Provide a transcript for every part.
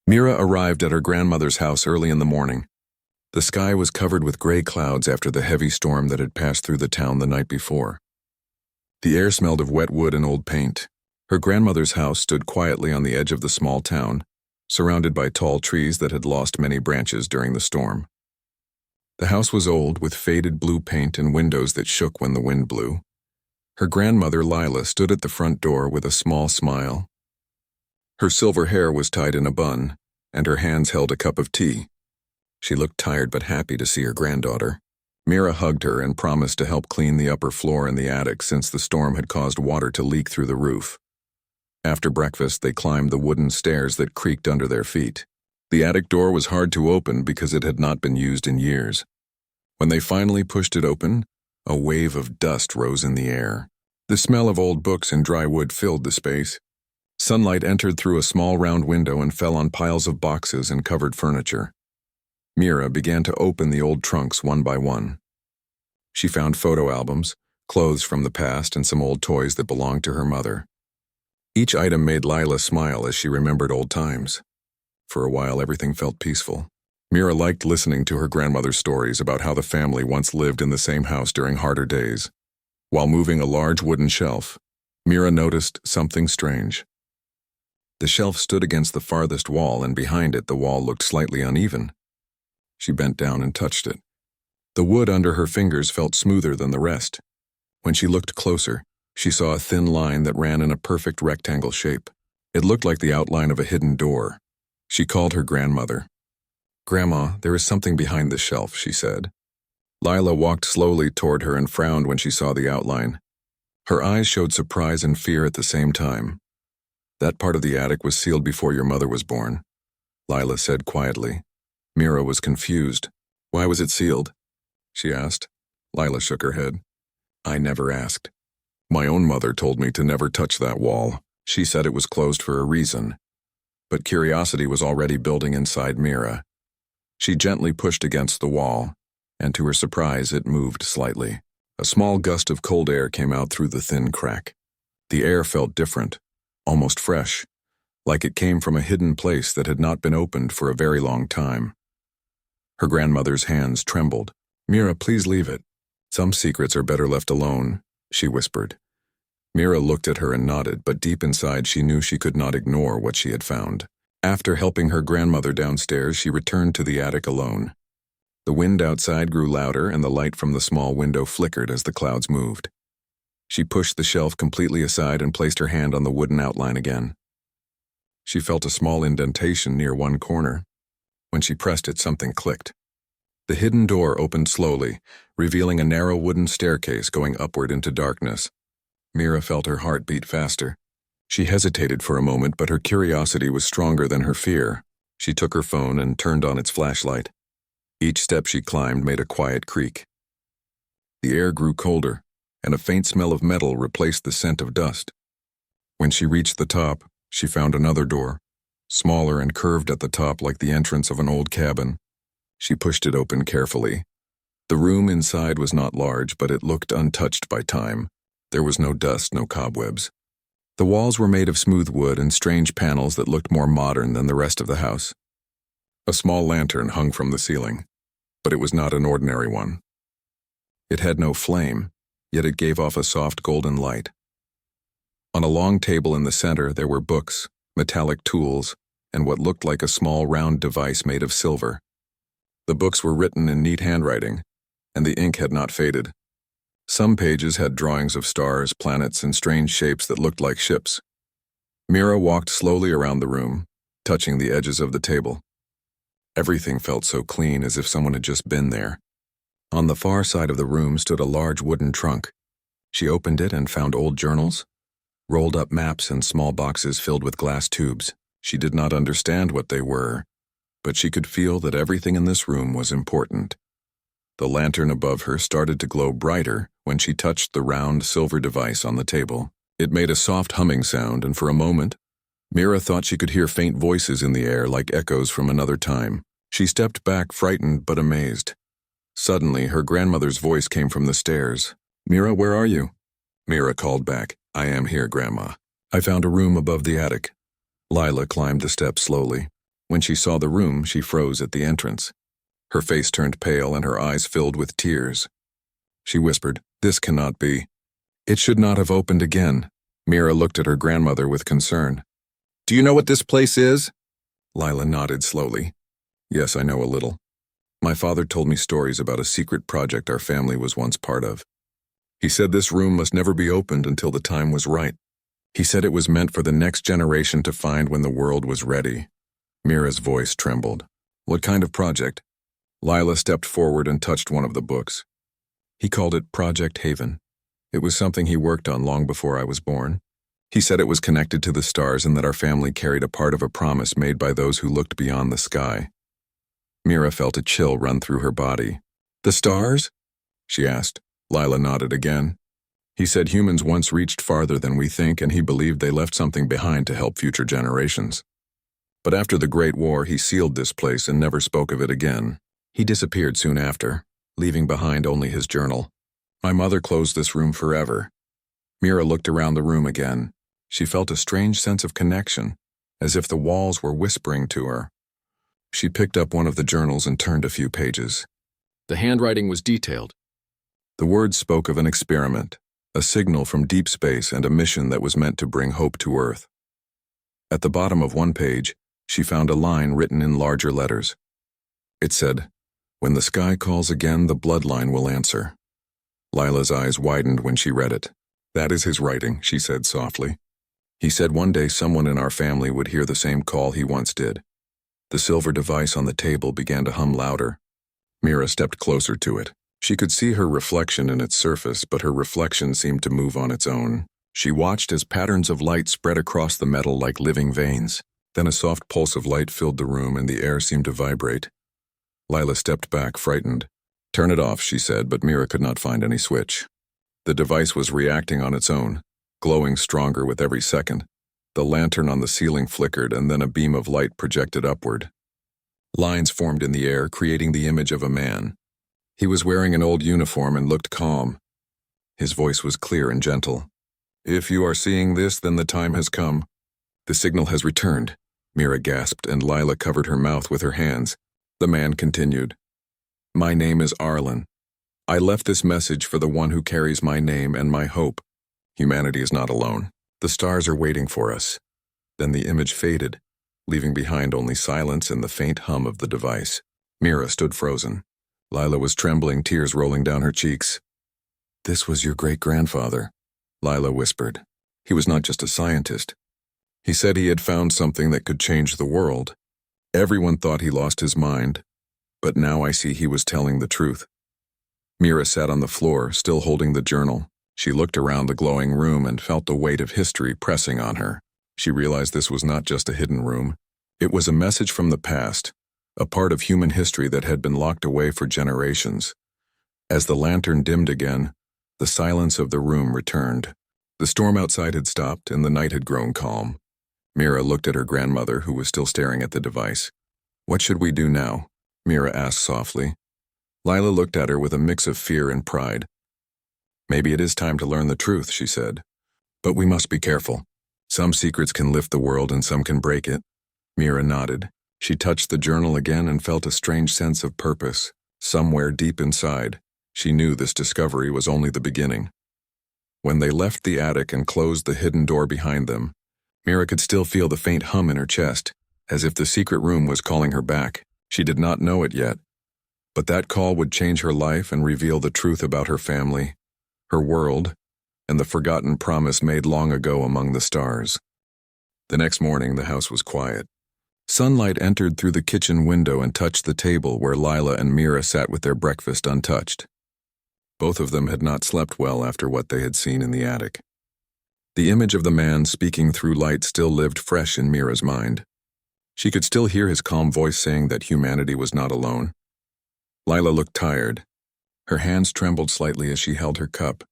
Mira arrived at her grandmother's house early in the morning. The sky was covered with gray clouds after the heavy storm that had passed through the town the night before. The air smelled of wet wood and old paint. Her grandmother's house stood quietly on the edge of the small town, surrounded by tall trees that had lost many branches during the storm. The house was old, with faded blue paint and windows that shook when the wind blew. Her grandmother, Lila, stood at the front door with a small smile. Her silver hair was tied in a bun, and her hands held a cup of tea. She looked tired but happy to see her granddaughter. Mira hugged her and promised to help clean the upper floor and the attic since the storm had caused water to leak through the roof. After breakfast, they climbed the wooden stairs that creaked under their feet. The attic door was hard to open because it had not been used in years. When they finally pushed it open, a wave of dust rose in the air. The smell of old books and dry wood filled the space. Sunlight entered through a small round window and fell on piles of boxes and covered furniture. Mira began to open the old trunks one by one. She found photo albums, clothes from the past, and some old toys that belonged to her mother. Each item made Lila smile as she remembered old times. For a while, everything felt peaceful. Mira liked listening to her grandmother's stories about how the family once lived in the same house during harder days. While moving a large wooden shelf, Mira noticed something strange. The shelf stood against the farthest wall, and behind it the wall looked slightly uneven. She bent down and touched it. The wood under her fingers felt smoother than the rest. When she looked closer, she saw a thin line that ran in a perfect rectangle shape. It looked like the outline of a hidden door. She called her grandmother. "Grandma, there is something behind the shelf," she said. Lila walked slowly toward her and frowned when she saw the outline. Her eyes showed surprise and fear at the same time. "That part of the attic was sealed before your mother was born," Lila said quietly. Mira was confused. "Why was it sealed?" she asked. Lila shook her head. "I never asked. My own mother told me to never touch that wall. She said it was closed for a reason." But curiosity was already building inside Mira. She gently pushed against the wall, and to her surprise, it moved slightly. A small gust of cold air came out through the thin crack. The air felt different, almost fresh, like it came from a hidden place that had not been opened for a very long time. Her grandmother's hands trembled. "Mira, please leave it. Some secrets are better left alone," she whispered. Mira looked at her and nodded, but deep inside she knew she could not ignore what she had found. After helping her grandmother downstairs, she returned to the attic alone. The wind outside grew louder, and the light from the small window flickered as the clouds moved. She pushed the shelf completely aside and placed her hand on the wooden outline again. She felt a small indentation near one corner. When she pressed it, something clicked. The hidden door opened slowly, revealing a narrow wooden staircase going upward into darkness. Mira felt her heart beat faster. She hesitated for a moment, but her curiosity was stronger than her fear. She took her phone and turned on its flashlight. Each step she climbed made a quiet creak. The air grew colder, and a faint smell of metal replaced the scent of dust. When she reached the top, she found another door, smaller and curved at the top like the entrance of an old cabin. She pushed it open carefully. The room inside was not large, but it looked untouched by time. There was no dust, no cobwebs. The walls were made of smooth wood and strange panels that looked more modern than the rest of the house. A small lantern hung from the ceiling, but it was not an ordinary one. It had no flame, yet it gave off a soft golden light. On a long table in the center, there were books, metallic tools, and what looked like a small round device made of silver. The books were written in neat handwriting, and the ink had not faded. Some pages had drawings of stars, planets, and strange shapes that looked like ships. Mira walked slowly around the room, touching the edges of the table. Everything felt so clean, as if someone had just been there. On the far side of the room stood a large wooden trunk. She opened it and found old journals, rolled up maps, and small boxes filled with glass tubes. She did not understand what they were, but she could feel that everything in this room was important. The lantern above her started to glow brighter when she touched the round silver device on the table. It made a soft humming sound, and for a moment, Mira thought she could hear faint voices in the air like echoes from another time. She stepped back, frightened but amazed. Suddenly, her grandmother's voice came from the stairs. "Mira, where are you?" Mira called back, "I am here, Grandma. I found a room above the attic." Lila climbed the steps slowly. When she saw the room, she froze at the entrance. Her face turned pale and her eyes filled with tears. She whispered, "This cannot be. It should not have opened again." Mira looked at her grandmother with concern. "Do you know what this place is?" Lila nodded slowly. "Yes, I know a little. My father told me stories about a secret project our family was once part of. He said this room must never be opened until the time was right. He said it was meant for the next generation to find when the world was ready." Mira's voice trembled. "What kind of project?" Lila stepped forward and touched one of the books. "He called it Project Haven. It was something he worked on long before I was born. He said it was connected to the stars and that our family carried a part of a promise made by those who looked beyond the sky." Mira felt a chill run through her body. "The stars?" she asked. Lila nodded again. "He said humans once reached farther than we think, and he believed they left something behind to help future generations. But after the Great War, he sealed this place and never spoke of it again. He disappeared soon after, leaving behind only his journal. My mother closed this room forever." Mira looked around the room again. She felt a strange sense of connection, as if the walls were whispering to her. She picked up one of the journals and turned a few pages. The handwriting was detailed. The words spoke of an experiment, a signal from deep space, and a mission that was meant to bring hope to Earth. At the bottom of one page, she found a line written in larger letters. It said, "When the sky calls again, the bloodline will answer." Lila's eyes widened when she read it. "That is his writing," she said softly. "He said one day someone in our family would hear the same call he once did." The silver device on the table began to hum louder. Mira stepped closer to it. She could see her reflection in its surface, but her reflection seemed to move on its own. She watched as patterns of light spread across the metal like living veins. Then a soft pulse of light filled the room and the air seemed to vibrate. Lila stepped back, frightened. "Turn it off," she said, but Mira could not find any switch. The device was reacting on its own, glowing stronger with every second. The lantern on the ceiling flickered, and then a beam of light projected upward. Lines formed in the air, creating the image of a man. He was wearing an old uniform and looked calm. His voice was clear and gentle. "If you are seeing this, then the time has come." "The signal has returned," Mira gasped, and Lila covered her mouth with her hands. The man continued. "My name is Arlen. I left this message for the one who carries my name and my hope. Humanity is not alone. The stars are waiting for us." Then the image faded, leaving behind only silence and the faint hum of the device. Mira stood frozen. Lila was trembling, tears rolling down her cheeks. "This was your great-grandfather," Lila whispered. "He was not just a scientist. He said he had found something that could change the world. Everyone thought he lost his mind, but now I see he was telling the truth." Mira sat on the floor, still holding the journal. She looked around the glowing room and felt the weight of history pressing on her. She realized this was not just a hidden room. It was a message from the past, a part of human history that had been locked away for generations. As the lantern dimmed again, the silence of the room returned. The storm outside had stopped and the night had grown calm. Mira looked at her grandmother, who was still staring at the device. "What should we do now?" Mira asked softly. Lila looked at her with a mix of fear and pride. "Maybe it is time to learn the truth," she said. "But we must be careful. Some secrets can lift the world and some can break it." Mira nodded. She touched the journal again and felt a strange sense of purpose. Somewhere deep inside, she knew this discovery was only the beginning. When they left the attic and closed the hidden door behind them, Mira could still feel the faint hum in her chest, as if the secret room was calling her back. She did not know it yet, but that call would change her life and reveal the truth about her family, her world, and the forgotten promise made long ago among the stars. The next morning, the house was quiet. Sunlight entered through the kitchen window and touched the table where Lila and Mira sat with their breakfast untouched. Both of them had not slept well after what they had seen in the attic. The image of the man speaking through light still lived fresh in Mira's mind. She could still hear his calm voice saying that humanity was not alone. Lila looked tired. Her hands trembled slightly as she held her cup.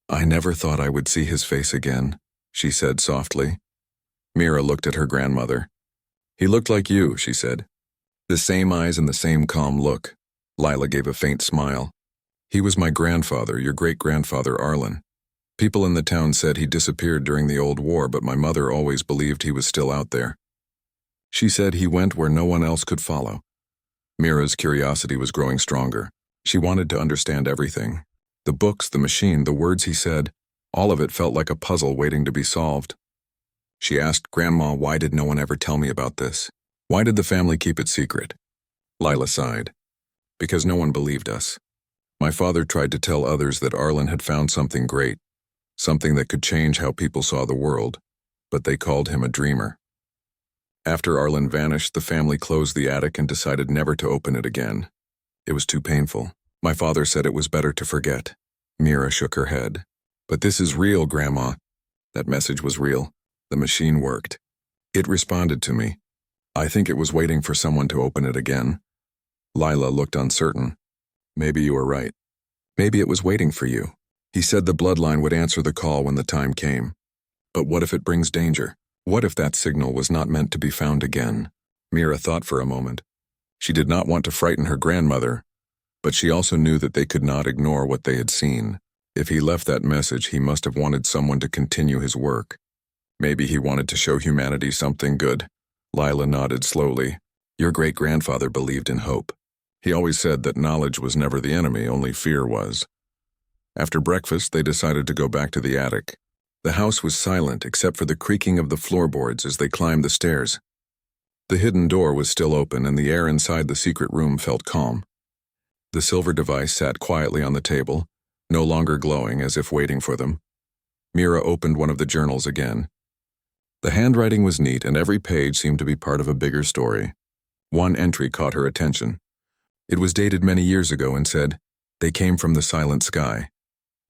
"I never thought I would see his face again," she said softly. Mira looked at her grandmother. "He looked like you," she said. "The same eyes and the same calm look." Lila gave a faint smile. "He was my grandfather, your great-grandfather Arlen. People in the town said he disappeared during the old war, but my mother always believed he was still out there." She said he went where no one else could follow. Mira's curiosity was growing stronger. She wanted to understand everything. The books, the machine, the words he said, all of it felt like a puzzle waiting to be solved. She asked, "Grandma, why did no one ever tell me about this? Why did the family keep it secret?" Lila sighed. "Because no one believed us. My father tried to tell others that Arlen had found something great, something that could change how people saw the world, but they called him a dreamer. After Arlen vanished, the family closed the attic and decided never to open it again. It was too painful. My father said it was better to forget." Mira shook her head. "But this is real, Grandma." That message was real. The machine worked. It responded to me. I think it was waiting for someone to open it again. Lila looked uncertain. "Maybe you were right. Maybe it was waiting for you. He said the bloodline would answer the call when the time came. But what if it brings danger? What if that signal was not meant to be found again?" Mira thought for a moment. She did not want to frighten her grandmother, but she also knew that they could not ignore what they had seen. If he left that message, he must have wanted someone to continue his work. Maybe he wanted to show humanity something good. Lila nodded slowly. "Your great-grandfather believed in hope. He always said that knowledge was never the enemy, only fear was." After breakfast, they decided to go back to the attic. The house was silent except for the creaking of the floorboards as they climbed the stairs. The hidden door was still open and the air inside the secret room felt calm. The silver device sat quietly on the table, no longer glowing as if waiting for them. Mira opened one of the journals again. The handwriting was neat and every page seemed to be part of a bigger story. One entry caught her attention. It was dated many years ago and said, "They came from the silent sky.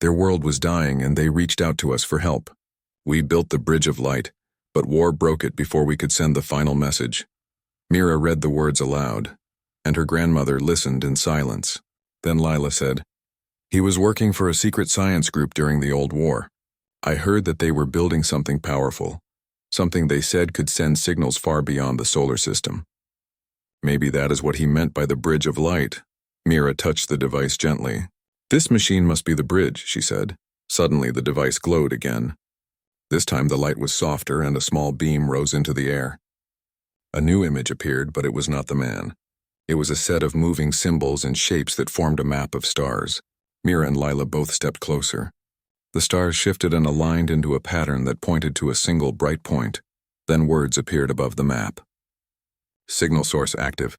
Their world was dying and they reached out to us for help. We built the Bridge of Light, but war broke it before we could send the final message." Mira read the words aloud, and her grandmother listened in silence. Then Lila said, "He was working for a secret science group during the old war. I heard that they were building something powerful, something they said could send signals far beyond the solar system. Maybe that is what he meant by the Bridge of Light." Mira touched the device gently. "This machine must be the bridge," she said. Suddenly the device glowed again. This time the light was softer and a small beam rose into the air. A new image appeared, but it was not the man. It was a set of moving symbols and shapes that formed a map of stars. Mira and Lila both stepped closer. The stars shifted and aligned into a pattern that pointed to a single bright point. Then words appeared above the map. "Signal source active.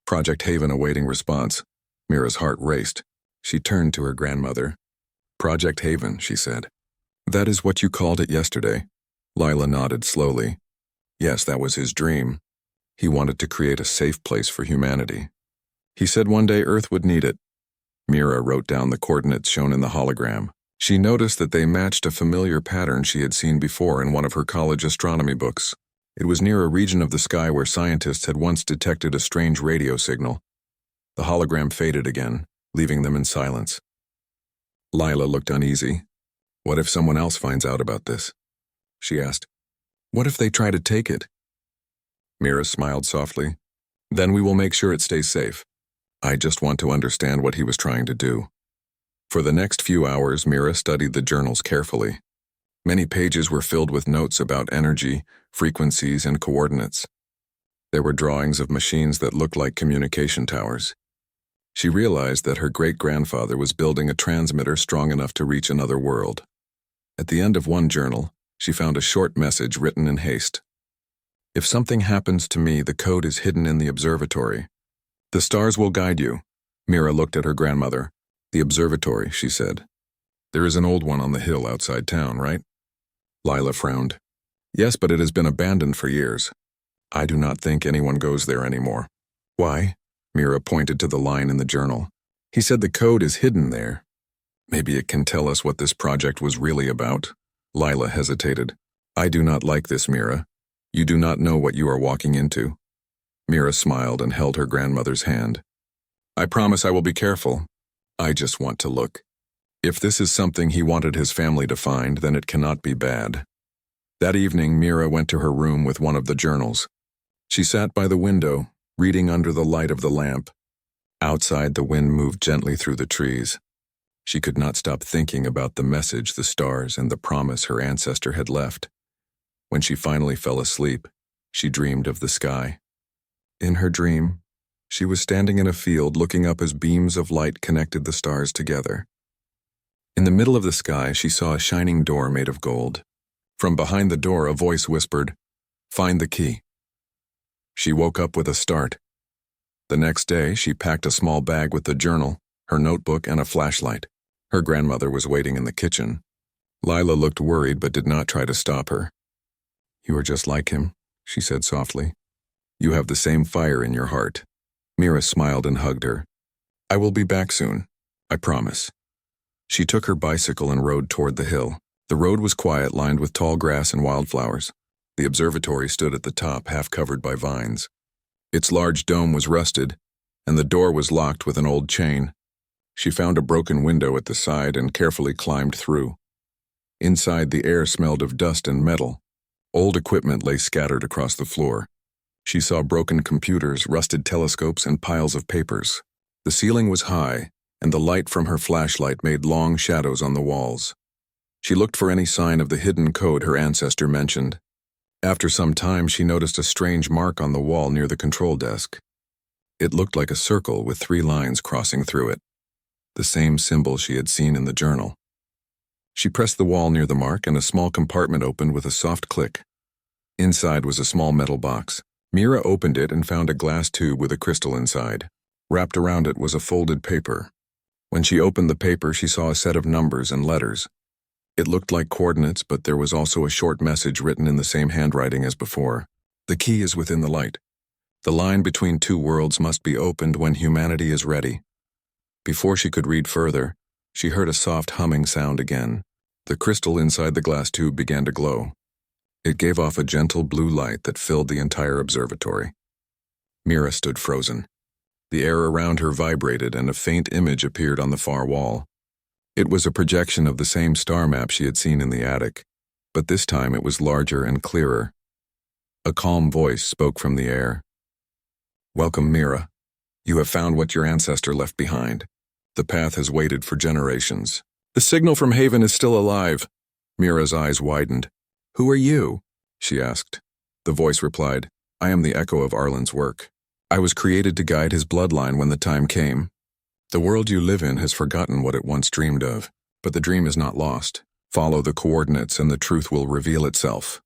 Project Haven awaiting response." Mira's heart raced. She turned to her grandmother. "Project Haven," she said. "That is what you called it yesterday." Lila nodded slowly. Yes, that was his dream. He wanted to create a safe place for humanity. He said one day Earth would need it. Mira wrote down the coordinates shown in the hologram. She noticed that they matched a familiar pattern she had seen before in one of her college astronomy books. It was near a region of the sky where scientists had once detected a strange radio signal. The hologram faded again, leaving them in silence. Lila looked uneasy. "What if someone else finds out about this?" she asked. "What if they try to take it?" Mira smiled softly. "Then we will make sure it stays safe. I just want to understand what he was trying to do." For the next few hours, Mira studied the journals carefully. Many pages were filled with notes about energy, frequencies, and coordinates. There were drawings of machines that looked like communication towers. She realized that her great-grandfather was building a transmitter strong enough to reach another world. At the end of one journal, she found a short message written in haste. "If something happens to me, the code is hidden in the observatory. The stars will guide you." Mira looked at her grandmother. "The observatory," she said. "There is an old one on the hill outside town, right?" Lila frowned. "Yes, but it has been abandoned for years. I do not think anyone goes there anymore." "Why?" Mira pointed to the line in the journal. "He said the code is hidden there. Maybe it can tell us what this project was really about." Lila hesitated. "I do not like this, Mira. You do not know what you are walking into." Mira smiled and held her grandmother's hand. "I promise I will be careful. I just want to look. If this is something he wanted his family to find, then it cannot be bad." That evening, Mira went to her room with one of the journals. She sat by the window, reading under the light of the lamp. Outside, the wind moved gently through the trees. She could not stop thinking about the message, the stars, and the promise her ancestor had left. When she finally fell asleep, She dreamed of the sky. In her dream, she was standing in a field looking up as beams of light connected the stars together. In the middle of the sky, she saw a shining door made of gold. From behind the door, a voice whispered, "Find the key." She woke up with a start. The next day, she packed a small bag with the journal, her notebook, and a flashlight. Her grandmother was waiting in the kitchen. Lila looked worried but did not try to stop her. "You are just like him," she said softly. "You have the same fire in your heart." Mira smiled and hugged her. "I will be back soon, I promise." She took her bicycle and rode toward the hill. The road was quiet, lined with tall grass and wildflowers. The observatory stood at the top, half covered by vines. Its large dome was rusted, and the door was locked with an old chain. She found a broken window at the side and carefully climbed through. Inside, the air smelled of dust and metal. Old equipment lay scattered across the floor. She saw broken computers, rusted telescopes, and piles of papers. The ceiling was high, and the light from her flashlight made long shadows on the walls. She looked for any sign of the hidden code her ancestor mentioned. After some time, she noticed a strange mark on the wall near the control desk. It looked like a circle with 3 lines crossing through it, the same symbol she had seen in the journal. She pressed the wall near the mark, and a small compartment opened with a soft click. Inside was a small metal box. Mira opened it and found a glass tube with a crystal inside. Wrapped around it was a folded paper. When she opened the paper, she saw a set of numbers and letters. It looked like coordinates, but there was also a short message written in the same handwriting as before. "The key is within the light. The line between 2 worlds must be opened when humanity is ready." Before she could read further, she heard a soft humming sound again. The crystal inside the glass tube began to glow. It gave off a gentle blue light that filled the entire observatory. Mira stood frozen. The air around her vibrated, and a faint image appeared on the far wall. It was a projection of the same star map she had seen in the attic, but this time it was larger and clearer. A calm voice spoke from the air. "Welcome, Mira. You have found what your ancestor left behind. The path has waited for generations." "The signal from Haven is still alive." Mira's eyes widened. "Who are you?" she asked. The voice replied, "I am the echo of Arlen's work. I was created to guide his bloodline when the time came. The world you live in has forgotten what it once dreamed of, but the dream is not lost. Follow the coordinates and the truth will reveal itself."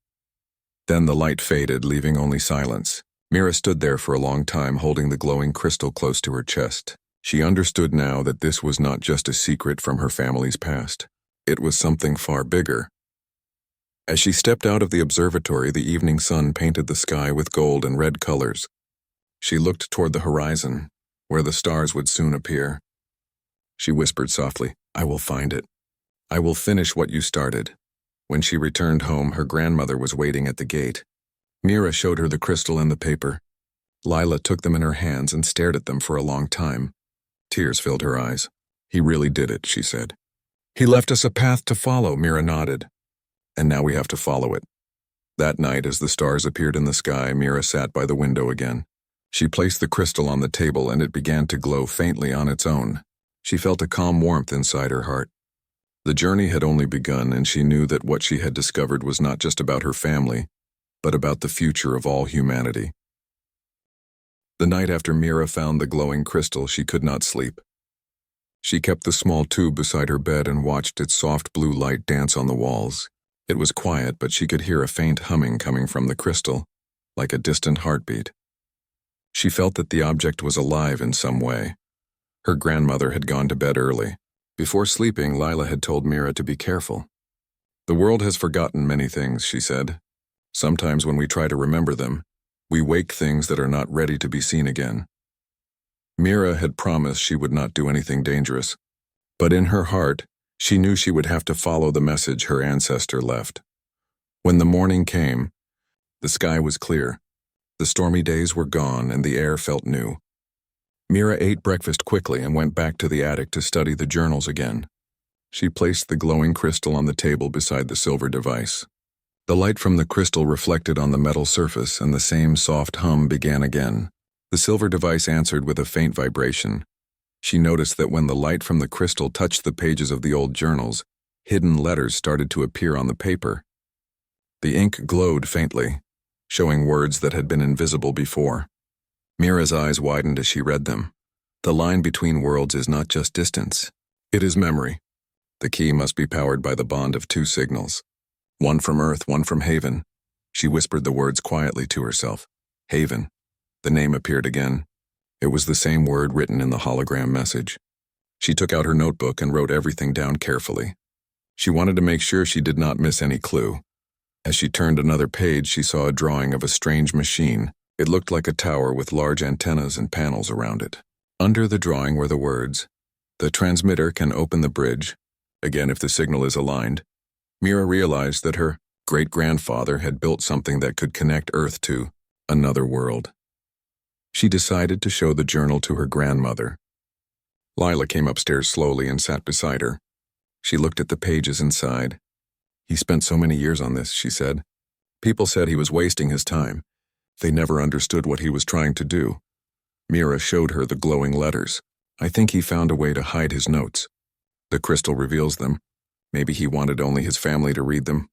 Then the light faded, leaving only silence. Mira stood there for a long time, holding the glowing crystal close to her chest. She understood now that this was not just a secret from her family's past. It was something far bigger. As she stepped out of the observatory, the evening sun painted the sky with gold and red colors. She looked toward the horizon, where the stars would soon appear. She whispered softly, "I will find it. I will finish what you started." When she returned home, her grandmother was waiting at the gate. Mira showed her the crystal and the paper. Lila took them in her hands and stared at them for a long time. Tears filled her eyes. "He really did it," she said. "He left us a path to follow," Mira nodded. "And now we have to follow it." That night, as the stars appeared in the sky, Mira sat by the window again. She placed the crystal on the table and it began to glow faintly on its own. She felt a calm warmth inside her heart. The journey had only begun, and she knew that what she had discovered was not just about her family, but about the future of all humanity. The night after Mira found the glowing crystal, she could not sleep. She kept the small tube beside her bed and watched its soft blue light dance on the walls. It was quiet, but she could hear a faint humming coming from the crystal, like a distant heartbeat. She felt that the object was alive in some way. Her grandmother had gone to bed early. Before sleeping, Lila had told Mira to be careful. "The world has forgotten many things," she said. "Sometimes when we try to remember them, we wake things that are not ready to be seen again." Mira had promised she would not do anything dangerous, but in her heart, she knew she would have to follow the message her ancestor left. When the morning came, the sky was clear. The stormy days were gone and the air felt new. Mira ate breakfast quickly and went back to the attic to study the journals again. She placed the glowing crystal on the table beside the silver device. The light from the crystal reflected on the metal surface, and the same soft hum began again. The silver device answered with a faint vibration. She noticed that when the light from the crystal touched the pages of the old journals, hidden letters started to appear on the paper. The ink glowed faintly. showing words that had been invisible before. Mira's eyes widened as she read them. The line between worlds is not just distance. It is memory. The key must be powered by the bond of two signals. One from Earth, one from Haven. She whispered the words quietly to herself. Haven. The name appeared again. It was the same word written in the hologram message. She took out her notebook and wrote everything down carefully. She wanted to make sure she did not miss any clue. As she turned another page, she saw a drawing of a strange machine. It looked like a tower with large antennas and panels around it. Under the drawing were the words, "The transmitter can open the bridge, again if the signal is aligned." Mira realized that her great-grandfather had built something that could connect Earth to another world. She decided to show the journal to her grandmother. Lila came upstairs slowly and sat beside her. She looked at the pages inside. "He spent so many years on this," she said. "People said he was wasting his time. They never understood what he was trying to do." Mira showed her the glowing letters. "I think he found a way to hide his notes. The crystal reveals them. Maybe he wanted only his family to read them."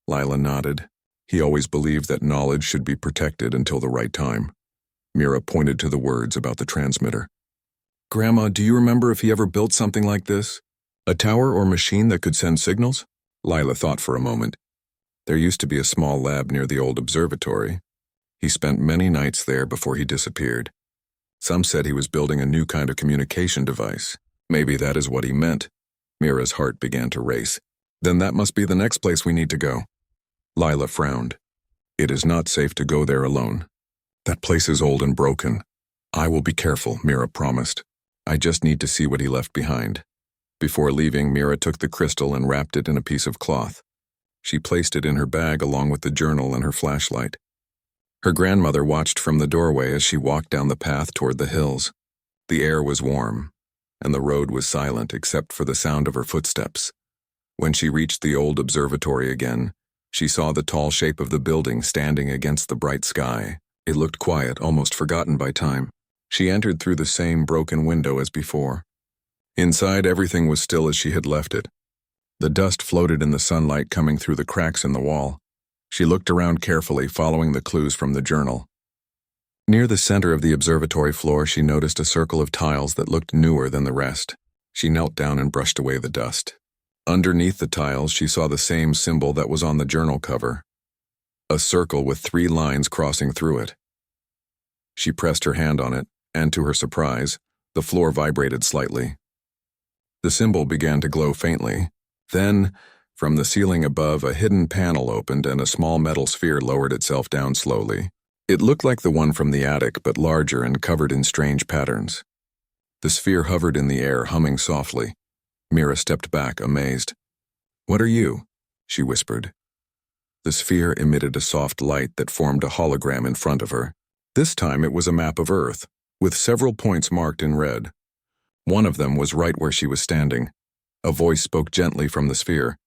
Lila nodded. "He always believed that knowledge should be protected until the right time." Mira pointed to the words about the transmitter. "Grandma, do you remember if he ever built something like this? A tower or machine that could send signals?" Lila thought for a moment. "There used to be a small lab near the old observatory. He spent many nights there before he disappeared. Some said he was building a new kind of communication device. Maybe that is what he meant." Mira's heart began to race. "Then that must be the next place we need to go." Lila frowned. "It is not safe to go there alone. That place is old and broken." "I will be careful," Mira promised. "I just need to see what he left behind." Before leaving, Mira took the crystal and wrapped it in a piece of cloth. She placed it in her bag along with the journal and her flashlight. Her grandmother watched from the doorway as she walked down the path toward the hills. The air was warm, and the road was silent except for the sound of her footsteps. When she reached the old observatory again, she saw the tall shape of the building standing against the bright sky. It looked quiet, almost forgotten by time. She entered through the same broken window as before. Inside, everything was still as she had left it. The dust floated in the sunlight coming through the cracks in the wall. She looked around carefully, following the clues from the journal. Near the center of the observatory floor, she noticed a circle of tiles that looked newer than the rest. She knelt down and brushed away the dust. Underneath the tiles, she saw the same symbol that was on the journal cover. A circle with 3 lines crossing through it. She pressed her hand on it, and to her surprise, the floor vibrated slightly. The symbol began to glow faintly. Then, from the ceiling above, a hidden panel opened and a small metal sphere lowered itself down slowly. It looked like the one from the attic, but larger and covered in strange patterns. The sphere hovered in the air, humming softly. Mira stepped back, amazed. "What are you?" she whispered. The sphere emitted a soft light that formed a hologram in front of her. This time it was a map of Earth, with several points marked in red. One of them was right where she was standing. A voice spoke gently from the sphere.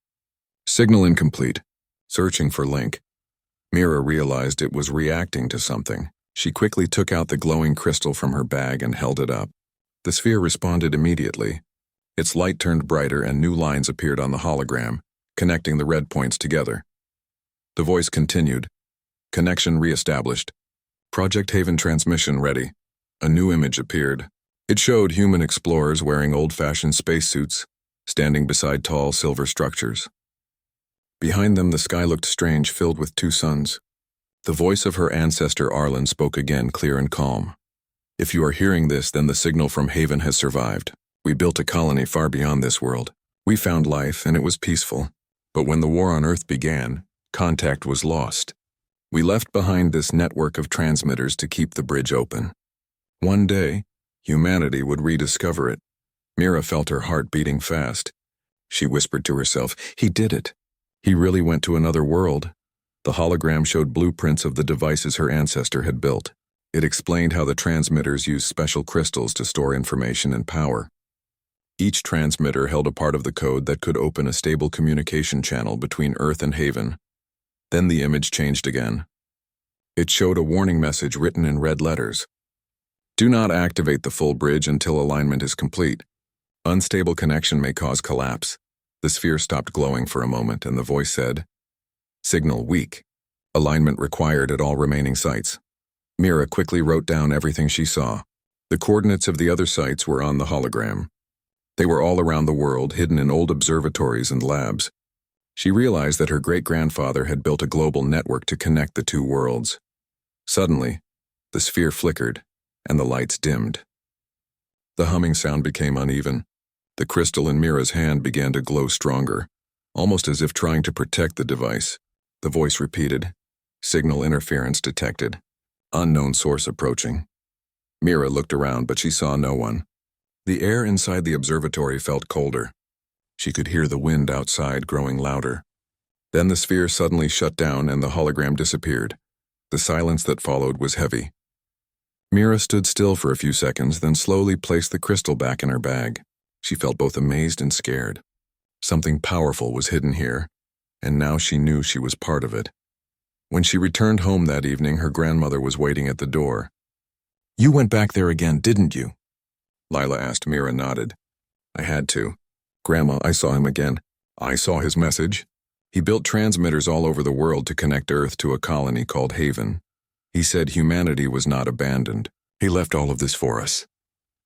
"Signal incomplete. Searching for link." Mira realized it was reacting to something. She quickly took out the glowing crystal from her bag and held it up. The sphere responded immediately. Its light turned brighter and new lines appeared on the hologram, connecting the red points together. The voice continued. "Connection reestablished. Project Haven transmission ready." A new image appeared. It showed human explorers wearing old-fashioned spacesuits, standing beside tall silver structures. Behind them, the sky looked strange, filled with 2 suns. The voice of her ancestor Arlen spoke again, clear and calm. "If you are hearing this, then the signal from Haven has survived. We built a colony far beyond this world. We found life, and it was peaceful. But when the war on Earth began, contact was lost. We left behind this network of transmitters to keep the bridge open. One day, humanity would rediscover it." Mira felt her heart beating fast. She whispered to herself, "He did it. He really went to another world." The hologram showed blueprints of the devices her ancestor had built. It explained how the transmitters used special crystals to store information and power. Each transmitter held a part of the code that could open a stable communication channel between Earth and Haven. Then the image changed again. It showed a warning message written in red letters. "Do not activate the full bridge until alignment is complete. Unstable connection may cause collapse." The sphere stopped glowing for a moment, and the voice said, "Signal weak. Alignment required at all remaining sites. Mira quickly wrote down everything she saw. The coordinates of the other sites were on the hologram. They were all around the world, hidden in old observatories and labs. She realized that her great-grandfather had built a global network to connect the two worlds. Suddenly, the sphere flickered, and the lights dimmed. The humming sound became uneven. The crystal in Mira's hand began to glow stronger, almost as if trying to protect the device. The voice repeated, "Signal interference detected. Unknown source approaching." Mira looked around, but she saw no one. The air inside the observatory felt colder. She could hear the wind outside growing louder. Then the sphere suddenly shut down and the hologram disappeared. The silence that followed was heavy. Mira stood still for a few seconds, then slowly placed the crystal back in her bag. She felt both amazed and scared. Something powerful was hidden here, and now she knew she was part of it. When she returned home that evening, her grandmother was waiting at the door. "You went back there again, didn't you?" Lila asked. Mira nodded. "I had to. Grandma, I saw him again. I saw his message. He built transmitters all over the world to connect Earth to a colony called Haven. He said humanity was not abandoned. He left all of this for us."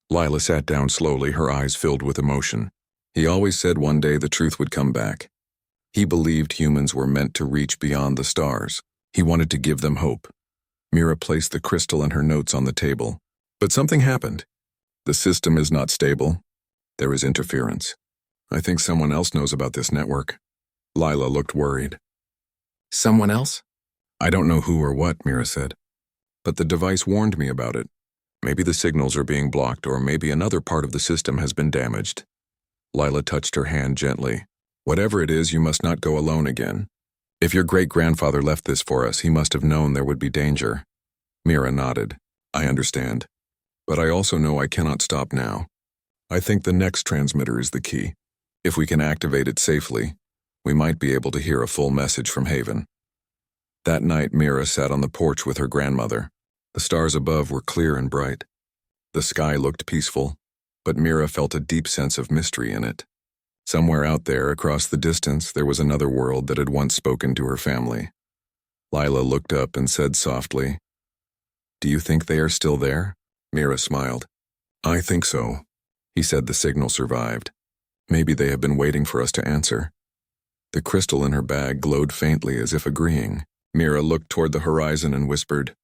Lila sat down slowly, her eyes filled with emotion. He always said one day the truth would come back. He believed humans were meant to reach beyond the stars. He wanted to give them hope. Mira placed the crystal and her notes on the table. But something happened. "The system is not stable. There is interference. I think someone else knows about this network." Lila looked worried. "Someone else?" "I don't know who or what," Mira said. "But the device warned me about it. Maybe the signals are being blocked, or maybe another part of the system has been damaged." Lila touched her hand gently. "Whatever it is, you must not go alone again. If your great-grandfather left this for us, he must have known there would be danger." Mira nodded. "I understand. But I also know I cannot stop now. I think the next transmitter is the key. If we can activate it safely, we might be able to hear a full message from Haven." That night, Mira sat on the porch with her grandmother. The stars above were clear and bright. The sky looked peaceful, but Mira felt a deep sense of mystery in it. Somewhere out there, across the distance, there was another world that had once spoken to her family. Lila looked up and said softly, "Do you think they are still there?" Mira smiled. "I think so." He said the signal survived. "Maybe they have been waiting for us to answer." The crystal in her bag glowed faintly as if agreeing. Mira looked toward the horizon and whispered,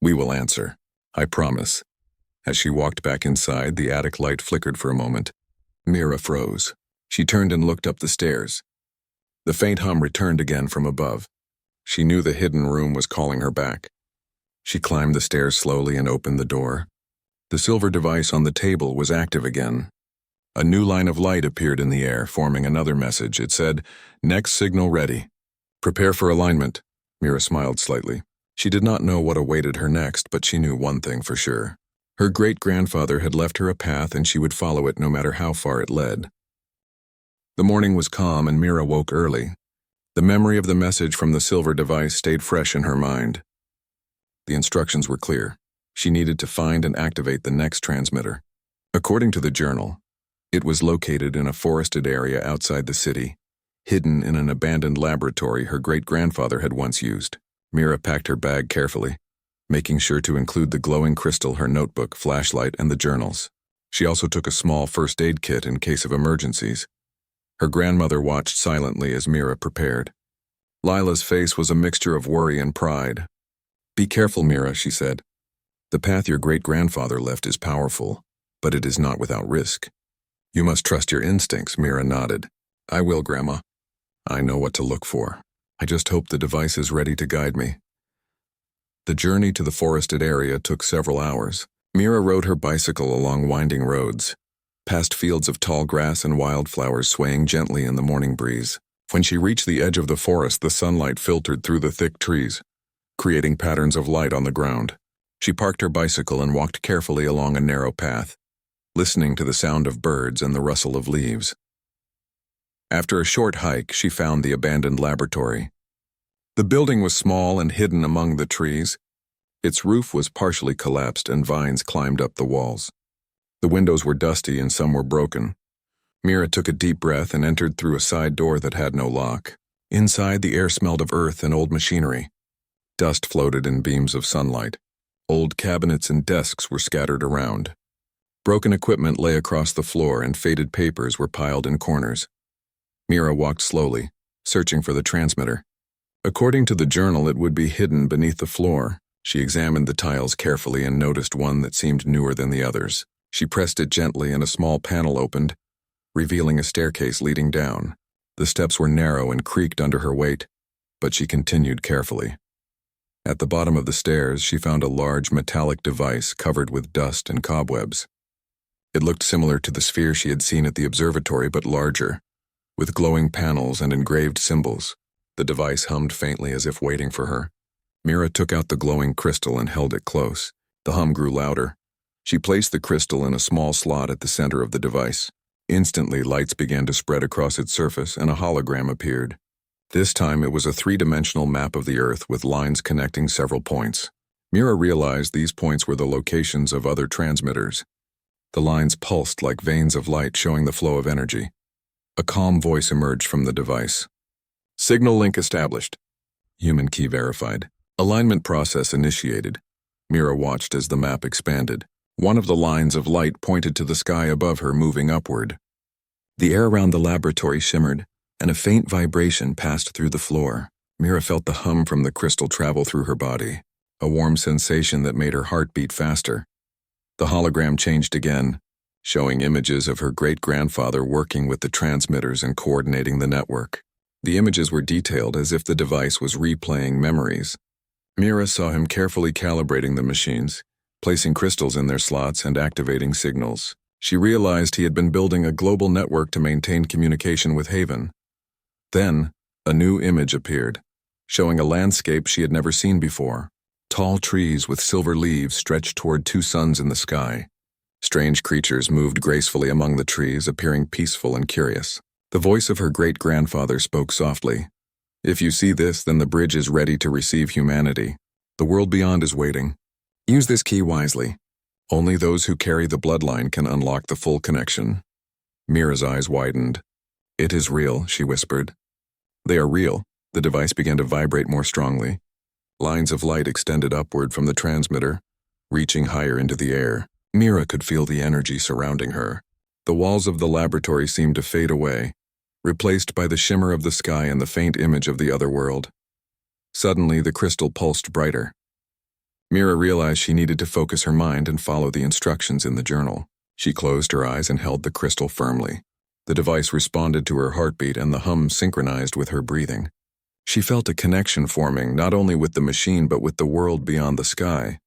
"We will answer. I promise." As she walked back inside, the attic light flickered for a moment. Mira froze. She turned and looked up the stairs. The faint hum returned again from above. She knew the hidden room was calling her back. She climbed the stairs slowly and opened the door. The silver device on the table was active again. A new line of light appeared in the air, forming another message. It said, "Next signal ready. Prepare for alignment." Mira smiled slightly. She did not know what awaited her next, but she knew one thing for sure. Her great-grandfather had left her a path, and she would follow it no matter how far it led. The morning was calm, and Mira woke early. The memory of the message from the silver device stayed fresh in her mind. The instructions were clear. She needed to find and activate the next transmitter. According to the journal, it was located in a forested area outside the city, hidden in an abandoned laboratory her great-grandfather had once used. Mira packed her bag carefully, making sure to include the glowing crystal, her notebook, flashlight, and the journals. She also took a small first aid kit in case of emergencies. Her grandmother watched silently as Mira prepared. Lila's face was a mixture of worry and pride. "Be careful, Mira," she said. "The path your great-grandfather left is powerful, but it is not without risk. You must trust your instincts." Mira nodded. "I will, Grandma. I know what to look for. I just hope the device is ready to guide me." The journey to the forested area took several hours. Mira rode her bicycle along winding roads, past fields of tall grass and wildflowers swaying gently in the morning breeze. When she reached the edge of the forest, the sunlight filtered through the thick trees, creating patterns of light on the ground. She parked her bicycle and walked carefully along a narrow path, listening to the sound of birds and the rustle of leaves. After a short hike, she found the abandoned laboratory. The building was small and hidden among the trees. Its roof was partially collapsed and vines climbed up the walls. The windows were dusty and some were broken. Mira took a deep breath and entered through a side door that had no lock. Inside, the air smelled of earth and old machinery. Dust floated in beams of sunlight. Old cabinets and desks were scattered around. Broken equipment lay across the floor and faded papers were piled in corners. Mira walked slowly, searching for the transmitter. According to the journal, it would be hidden beneath the floor. She examined the tiles carefully and noticed one that seemed newer than the others. She pressed it gently and a small panel opened, revealing a staircase leading down. The steps were narrow and creaked under her weight, but she continued carefully. At the bottom of the stairs, she found a large metallic device covered with dust and cobwebs. It looked similar to the sphere she had seen at the observatory, but larger, with glowing panels and engraved symbols. The device hummed faintly as if waiting for her. Mira took out the glowing crystal and held it close. The hum grew louder. She placed the crystal in a small slot at the center of the device. Instantly, lights began to spread across its surface and a hologram appeared. This time, it was a three-dimensional map of the Earth with lines connecting several points. Mira realized these points were the locations of other transmitters. The lines pulsed like veins of light, showing the flow of energy. A calm voice emerged from the device. Signal link established. Human key verified. Alignment process initiated. Mira watched as the map expanded. One of the lines of light pointed to the sky above her, moving upward. The air around the laboratory shimmered, and a faint vibration passed through the floor. Mira felt the hum from the crystal travel through her body, a warm sensation that made her heart beat faster. The hologram changed again, showing images of her great-grandfather working with the transmitters and coordinating the network. The images were detailed as if the device was replaying memories. Mira saw him carefully calibrating the machines, placing crystals in their slots and activating signals. She realized he had been building a global network to maintain communication with Haven. Then, a new image appeared, showing a landscape she had never seen before. Tall trees with silver leaves stretched toward two suns in the sky. Strange creatures moved gracefully among the trees, appearing peaceful and curious. The voice of her great-grandfather spoke softly. If you see this, then the bridge is ready to receive humanity. The world beyond is waiting. Use this key wisely. Only those who carry the bloodline can unlock the full connection. Mira's eyes widened. It is real, she whispered. They are real. The device began to vibrate more strongly. Lines of light extended upward from the transmitter, reaching higher into the air. Mira could feel the energy surrounding her. The walls of the laboratory seemed to fade away, replaced by the shimmer of the sky and the faint image of the other world. Suddenly, the crystal pulsed brighter. Mira realized she needed to focus her mind and follow the instructions in the journal. She closed her eyes and held the crystal firmly. The device responded to her heartbeat and the hum synchronized with her breathing. She felt a connection forming not only with the machine but with the world beyond the sky.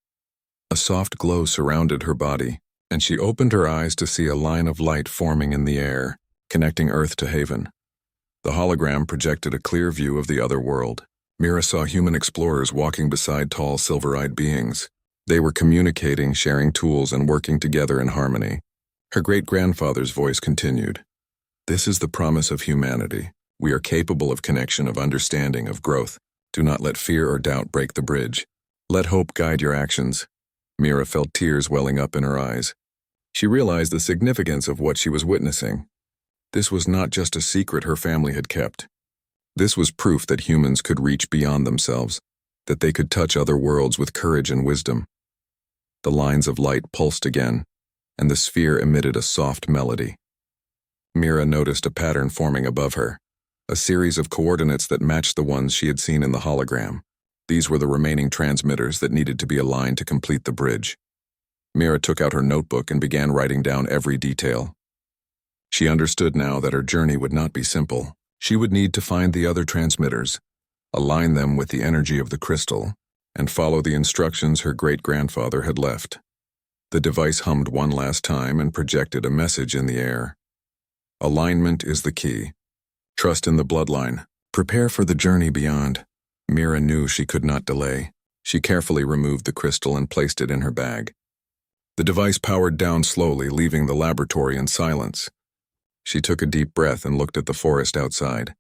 A soft glow surrounded her body, and she opened her eyes to see a line of light forming in the air, connecting Earth to Haven. The hologram projected a clear view of the other world. Mira saw human explorers walking beside tall, silver-eyed beings. They were communicating, sharing tools, and working together in harmony. Her great-grandfather's voice continued. This is the promise of humanity. We are capable of connection, of understanding, of growth. Do not let fear or doubt break the bridge. Let hope guide your actions. Mira felt tears welling up in her eyes. She realized the significance of what she was witnessing. This was not just a secret her family had kept. This was proof that humans could reach beyond themselves, that they could touch other worlds with courage and wisdom. The lines of light pulsed again, and the sphere emitted a soft melody. Mira noticed a pattern forming above her, a series of coordinates that matched the ones she had seen in the hologram. These were the remaining transmitters that needed to be aligned to complete the bridge. Mira took out her notebook and began writing down every detail. She understood now that her journey would not be simple. She would need to find the other transmitters, align them with the energy of the crystal, and follow the instructions her great-grandfather had left. The device hummed one last time and projected a message in the air. Alignment is the key. Trust in the bloodline. Prepare for the journey beyond. Mira knew she could not delay. She carefully removed the crystal and placed it in her bag. The device powered down slowly, leaving the laboratory in silence. She took a deep breath and looked at the forest outside.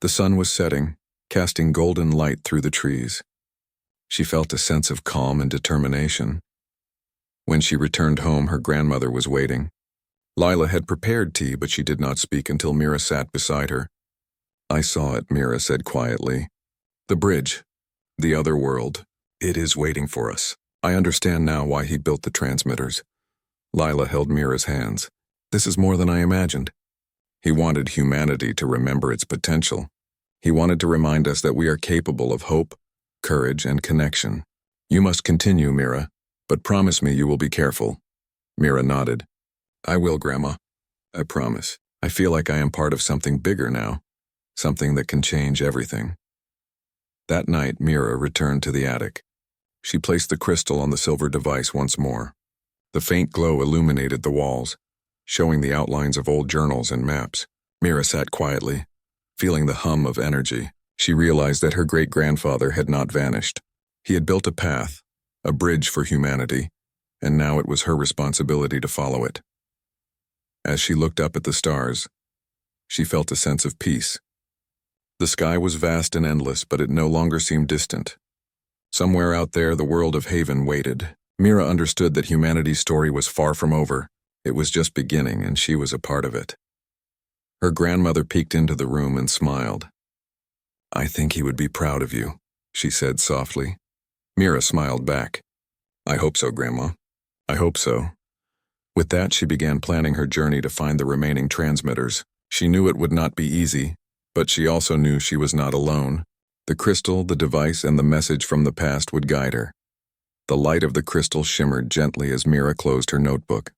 The sun was setting, casting golden light through the trees. She felt a sense of calm and determination. When she returned home, her grandmother was waiting. Lila had prepared tea, but she did not speak until Mira sat beside her. I saw it, Mira said quietly. The bridge. The other world. It is waiting for us. I understand now why he built the transmitters. Lila held Mira's hands. This is more than I imagined. He wanted humanity to remember its potential. He wanted to remind us that we are capable of hope, courage, and connection. You must continue, Mira, but promise me you will be careful. Mira nodded. I will, Grandma. I promise. I feel like I am part of something bigger now, something that can change everything. That night, Mira returned to the attic. She placed the crystal on the silver device once more. The faint glow illuminated the walls, showing the outlines of old journals and maps. Mira sat quietly, feeling the hum of energy. She realized that her great-grandfather had not vanished. He had built a path, a bridge for humanity, and now it was her responsibility to follow it. As she looked up at the stars, she felt a sense of peace. The sky was vast and endless, but it no longer seemed distant. Somewhere out there, the world of Haven waited. Mira understood that humanity's story was far from over. It was just beginning, and she was a part of it. Her grandmother peeked into the room and smiled. I think he would be proud of you, she said softly. Mira smiled back. I hope so, Grandma. I hope so. With that, she began planning her journey to find the remaining transmitters. She knew it would not be easy, but she also knew she was not alone. The crystal, the device, and the message from the past would guide her. The light of the crystal shimmered gently as Mira closed her notebook.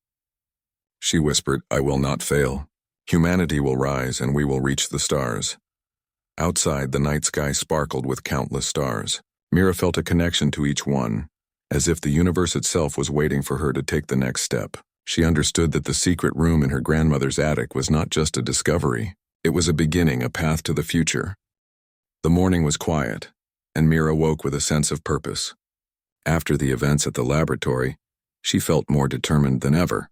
She whispered, I will not fail. Humanity will rise and we will reach the stars. Outside, the night sky sparkled with countless stars. Mira felt a connection to each one, as if the universe itself was waiting for her to take the next step. She understood that the secret room in her grandmother's attic was not just a discovery. It was a beginning, a path to the future. The morning was quiet, and Mira woke with a sense of purpose. After the events at the laboratory, she felt more determined than ever.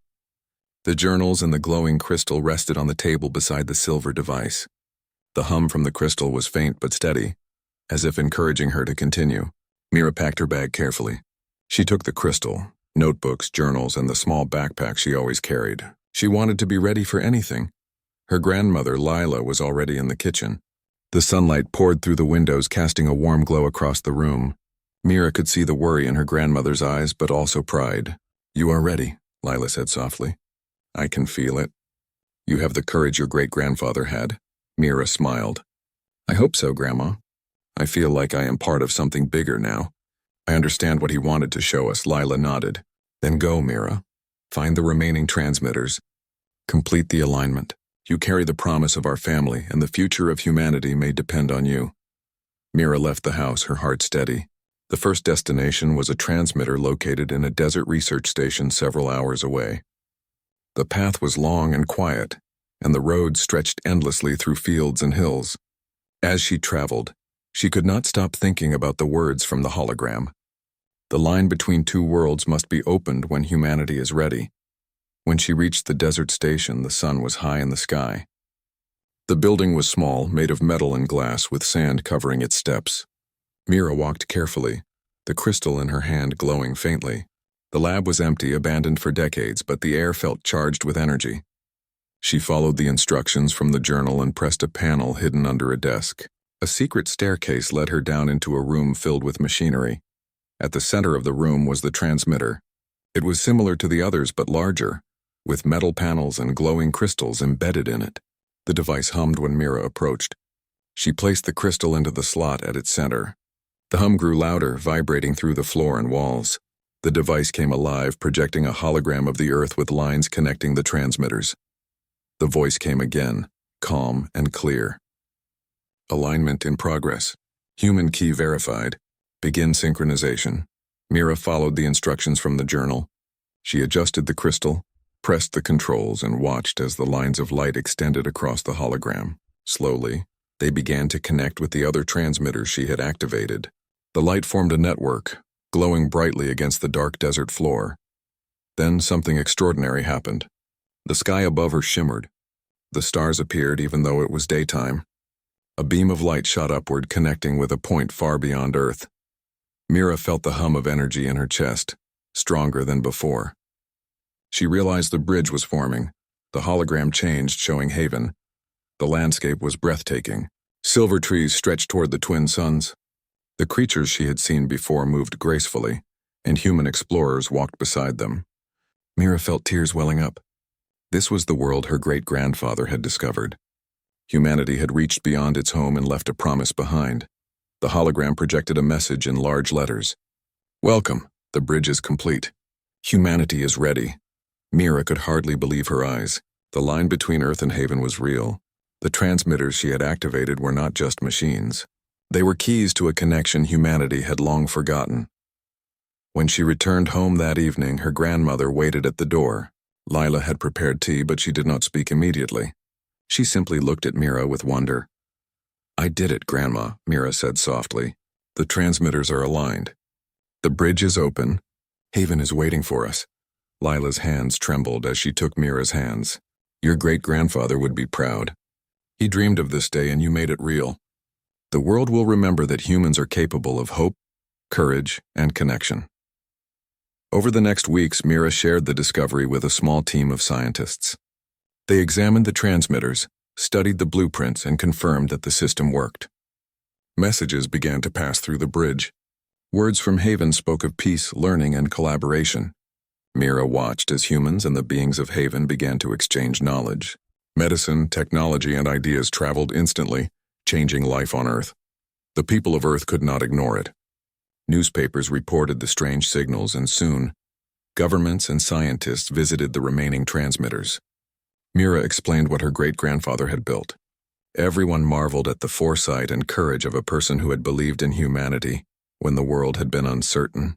The journals and the glowing crystal rested on the table beside the silver device. The hum from the crystal was faint but steady, as if encouraging her to continue. Mira packed her bag carefully. She took the crystal, notebooks, journals, and the small backpack she always carried. She wanted to be ready for anything. Her grandmother, Lila, was already in the kitchen. The sunlight poured through the windows, casting a warm glow across the room. Mira could see the worry in her grandmother's eyes, but also pride. You are ready, Lila said softly. I can feel it. You have the courage your great-grandfather had. Mira smiled. I hope so, Grandma. I feel like I am part of something bigger now. I understand what he wanted to show us, Lila nodded. Then go, Mira. Find the remaining transmitters. Complete the alignment. You carry the promise of our family, and the future of humanity may depend on you. Mira left the house, her heart steady. The first destination was a transmitter located in a desert research station several hours away. The path was long and quiet, and the road stretched endlessly through fields and hills. As she traveled, she could not stop thinking about the words from the hologram. The line between two worlds must be opened when humanity is ready. When she reached the desert station, the sun was high in the sky. The building was small, made of metal and glass, with sand covering its steps. Mira walked carefully, the crystal in her hand glowing faintly. The lab was empty, abandoned for decades, but the air felt charged with energy. She followed the instructions from the journal and pressed a panel hidden under a desk. A secret staircase led her down into a room filled with machinery. At the center of the room was the transmitter. It was similar to the others but larger, with metal panels and glowing crystals embedded in it. The device hummed when Mira approached. She placed the crystal into the slot at its center. The hum grew louder, vibrating through the floor and walls. The device came alive, projecting a hologram of the Earth with lines connecting the transmitters. The voice came again, calm and clear. Alignment in progress. Human key verified. Begin synchronization. Mira followed the instructions from the journal. She adjusted the crystal, pressed the controls, and watched as the lines of light extended across the hologram. Slowly, they began to connect with the other transmitters she had activated. The light formed a network, glowing brightly against the dark desert floor. Then something extraordinary happened. The sky above her shimmered. The stars appeared even though it was daytime. A beam of light shot upward, connecting with a point far beyond Earth. Mira felt the hum of energy in her chest, stronger than before. She realized the bridge was forming. The hologram changed, showing Haven. The landscape was breathtaking. Silver trees stretched toward the twin suns. The creatures she had seen before moved gracefully, and human explorers walked beside them. Mira felt tears welling up. This was the world her great-grandfather had discovered. Humanity had reached beyond its home and left a promise behind. The hologram projected a message in large letters. "Welcome, the bridge is complete. Humanity is ready." Mira could hardly believe her eyes. The line between Earth and Haven was real. The transmitters she had activated were not just machines. They were keys to a connection humanity had long forgotten. When she returned home that evening, her grandmother waited at the door. Lila had prepared tea, but she did not speak immediately. She simply looked at Mira with wonder. "I did it, Grandma," Mira said softly. "The transmitters are aligned. The bridge is open. Haven is waiting for us." Lila's hands trembled as she took Mira's hands. "Your great-grandfather would be proud. He dreamed of this day and you made it real. The world will remember that humans are capable of hope, courage, and connection." Over the next weeks, Mira shared the discovery with a small team of scientists. They examined the transmitters, studied the blueprints, and confirmed that the system worked. Messages began to pass through the bridge. Words from Haven spoke of peace, learning, and collaboration. Mira watched as humans and the beings of Haven began to exchange knowledge. Medicine, technology, and ideas traveled instantly, changing life on Earth. The people of Earth could not ignore it. Newspapers reported the strange signals, and soon, governments and scientists visited the remaining transmitters. Mira explained what her great-grandfather had built. Everyone marveled at the foresight and courage of a person who had believed in humanity when the world had been uncertain.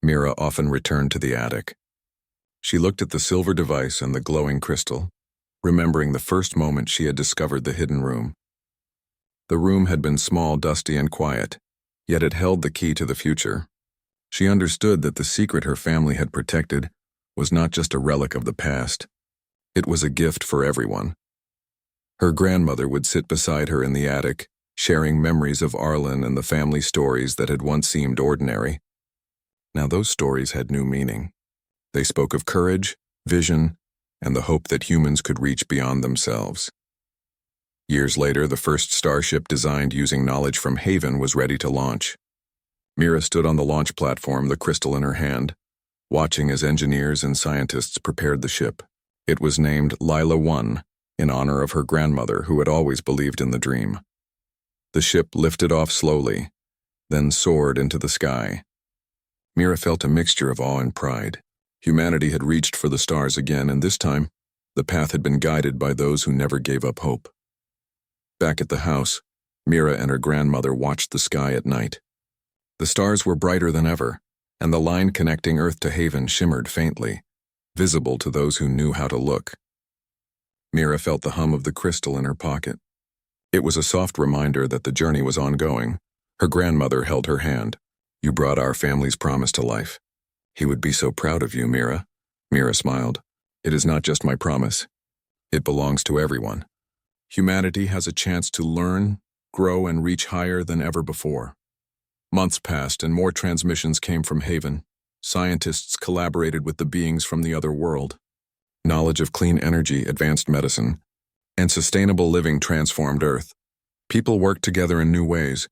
Mira often returned to the attic. She looked at the silver device and the glowing crystal, remembering the first moment she had discovered the hidden room. The room had been small, dusty, and quiet, yet it held the key to the future. She understood that the secret her family had protected was not just a relic of the past. It was a gift for everyone. Her grandmother would sit beside her in the attic, sharing memories of Arlen and the family stories that had once seemed ordinary. Now those stories had new meaning. They spoke of courage, vision, and the hope that humans could reach beyond themselves. Years later, the first starship designed using knowledge from Haven was ready to launch. Mira stood on the launch platform, the crystal in her hand, watching as engineers and scientists prepared the ship. It was named Lila 1, in honor of her grandmother who had always believed in the dream. The ship lifted off slowly, then soared into the sky. Mira felt a mixture of awe and pride. Humanity had reached for the stars again, and this time, the path had been guided by those who never gave up hope. Back at the house, Mira and her grandmother watched the sky at night. The stars were brighter than ever, and the line connecting Earth to Haven shimmered faintly, visible to those who knew how to look. Mira felt the hum of the crystal in her pocket. It was a soft reminder that the journey was ongoing. Her grandmother held her hand. "You brought our family's promise to life. He would be so proud of you, Mira." Mira smiled. "It is not just my promise. It belongs to everyone. Humanity has a chance to learn, grow, and reach higher than ever before." Months passed and more transmissions came from Haven. Scientists collaborated with the beings from the other world. Knowledge of clean energy, advanced medicine, and sustainable living transformed Earth. People worked together in new ways,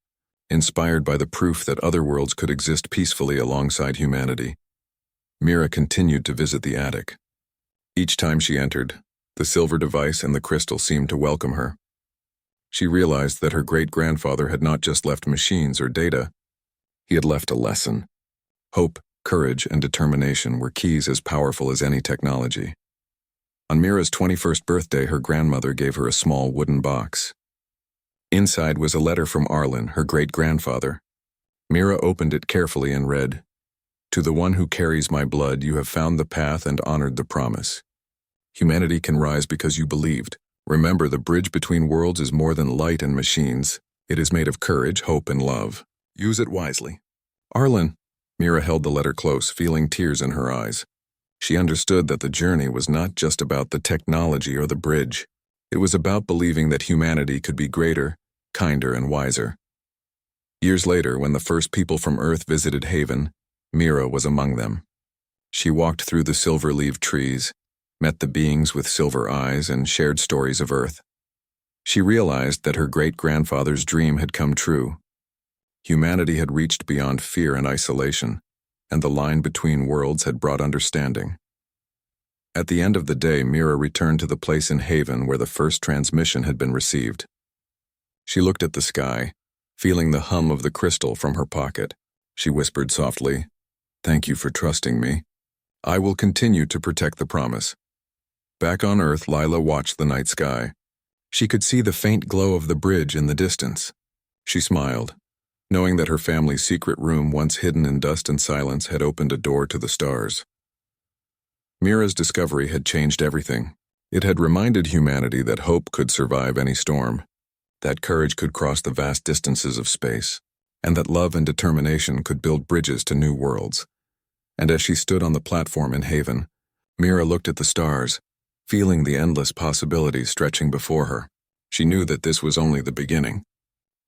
inspired by the proof that other worlds could exist peacefully alongside humanity. Mira continued to visit the attic. Each time she entered, the silver device and the crystal seemed to welcome her. She realized that her great-grandfather had not just left machines or data. He had left a lesson. Hope, courage, and determination were keys as powerful as any technology. On Mira's 21st birthday, her grandmother gave her a small wooden box. Inside was a letter from Arlen, her great-grandfather. Mira opened it carefully and read, "To the one who carries my blood, you have found the path and honored the promise. Humanity can rise because you believed. Remember, the bridge between worlds is more than light and machines. It is made of courage, hope, and love. Use it wisely." Arlen. Mira held the letter close, feeling tears in her eyes. She understood that the journey was not just about the technology or the bridge. It was about believing that humanity could be greater, kinder, and wiser. Years later, when the first people from Earth visited Haven, Mira was among them. She walked through the silver-leaved trees, met the beings with silver eyes, and shared stories of Earth. She realized that her great-grandfather's dream had come true. Humanity had reached beyond fear and isolation, and the line between worlds had brought understanding. At the end of the day, Mira returned to the place in Haven where the first transmission had been received. She looked at the sky, feeling the hum of the crystal from her pocket. She whispered softly, "Thank you for trusting me. I will continue to protect the promise." Back on Earth, Lila watched the night sky. She could see the faint glow of the bridge in the distance. She smiled, knowing that her family's secret room, once hidden in dust and silence, had opened a door to the stars. Mira's discovery had changed everything. It had reminded humanity that hope could survive any storm, that courage could cross the vast distances of space, and that love and determination could build bridges to new worlds. And as she stood on the platform in Haven, Mira looked at the stars, feeling the endless possibilities stretching before her. She knew that this was only the beginning.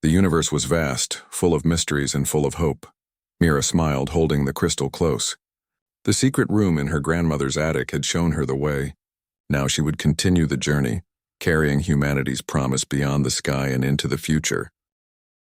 The universe was vast, full of mysteries and full of hope. Mira smiled, holding the crystal close. The secret room in her grandmother's attic had shown her the way. Now she would continue the journey, carrying humanity's promise beyond the sky and into the future.